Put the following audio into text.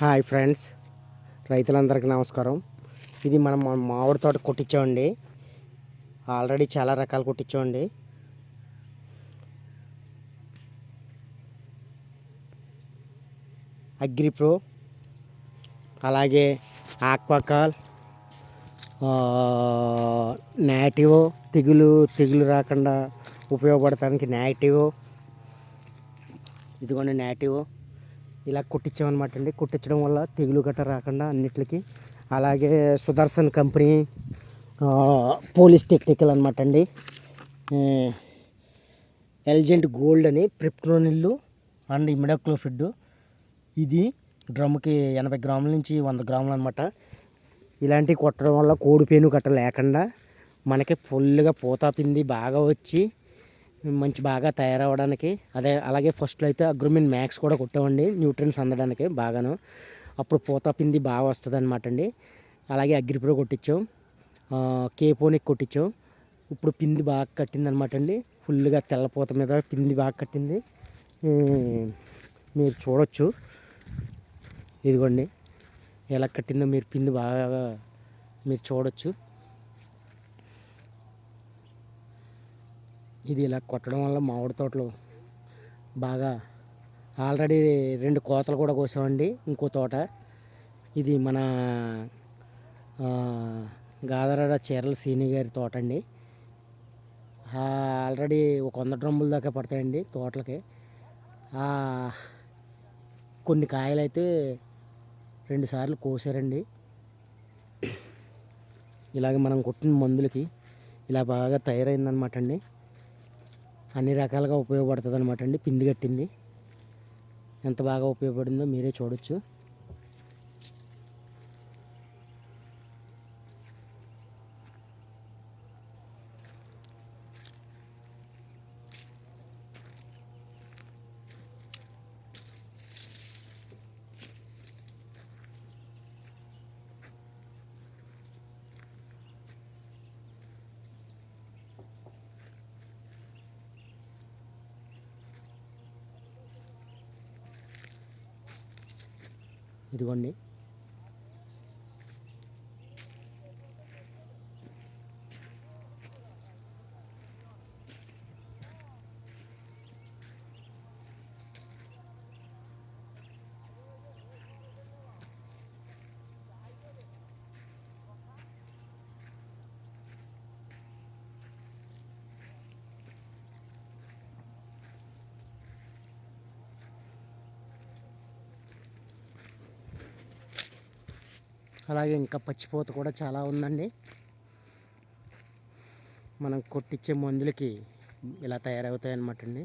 Hi friends, రైతులందరికీ నమస్కారం. ఇది మనం మామిడి తోట కొట్టించామండి. ఆల్రెడీ చాలా రకాలు కొట్టించామండి. అగ్రిప్రో, అలాగే ఆక్వాకాల్, నేటివో, తెగులు రాకుండా ఉపయోగపడటానికి నేటివో, ఇదిగోండి నేటివో ఇలా కొట్టించామన్నమాట అండి. కొట్టించడం వల్ల తెగులు గట్ట రాకుండా అన్నిటికి. అలాగే సుదర్శన్ కంపెనీ పోలీస్ టెక్నికల్ అనమాట అండి. ఎల్జెంట్ గోల్డ్ అని ప్రిప్టోనిల్ అండ్ ఇమిడాక్లోఫిడ్. ఇది డ్రమ్కి 80 గ్రాముల నుంచి 100 గ్రాములు అనమాట. ఇలాంటివి కొట్టడం వల్ల కోడిపేను గట్ట లేకుండా మనకి ఫుల్గా పూత పిండి బాగా వచ్చి మంచి బాగా తయారవడానికి. అలాగే ఫస్ట్లో అయితే అగ్రోమిన్ మ్యాక్స్ కూడా కొట్టామండి, న్యూట్రియన్స్ అందడానికి బాగాను. అప్పుడు పూత పిండి బాగా వస్తుంది అనమాట అండి. అలాగే అగ్రిప్రో కొట్టించాం, కేపోనిక్ కొట్టించాం. ఇప్పుడు పిండి బాగా కట్టింది అనమాట అండి. ఫుల్గా తెల్లపూత మీద పిండి బాగా కట్టింది. మీరు చూడొచ్చు, ఇదిగోండి ఎలా కట్టిందో మీరు పిండి బాగా మీరు చూడొచ్చు. ఇది ఇలా కొట్టడం వల్ల మామిడి తోటలు బాగా ఆల్రెడీ 2 కోతలు కూడా కోసామండి. ఇంకో తోట ఇది మన గాదరాడ చీరల సీని గారి తోట అండి. ఆల్రెడీ ఒక 100 డ్రమ్ముల దాకా పడతాయండి తోటలకి. కొన్ని కాయలు అయితే 2 సార్లు కోసారండి. ఇలాగ మనం కొట్టిన మందులకి ఇలా బాగా తయారైందనమాట అండి. అన్ని రకాలుగా ఉపయోగపడుతుంది అనమాట అండి. పిండి కట్టింది ఎంత బాగా ఉపయోగపడిందో మీరే చూడొచ్చు. ఇదిగోండి అలాగే ఇంకా పచ్చిపోత కూడా చాలా ఉందండి. మనం కొట్టించే మందులకి ఇలా తయారవుతాయి అన్నమాట అండి.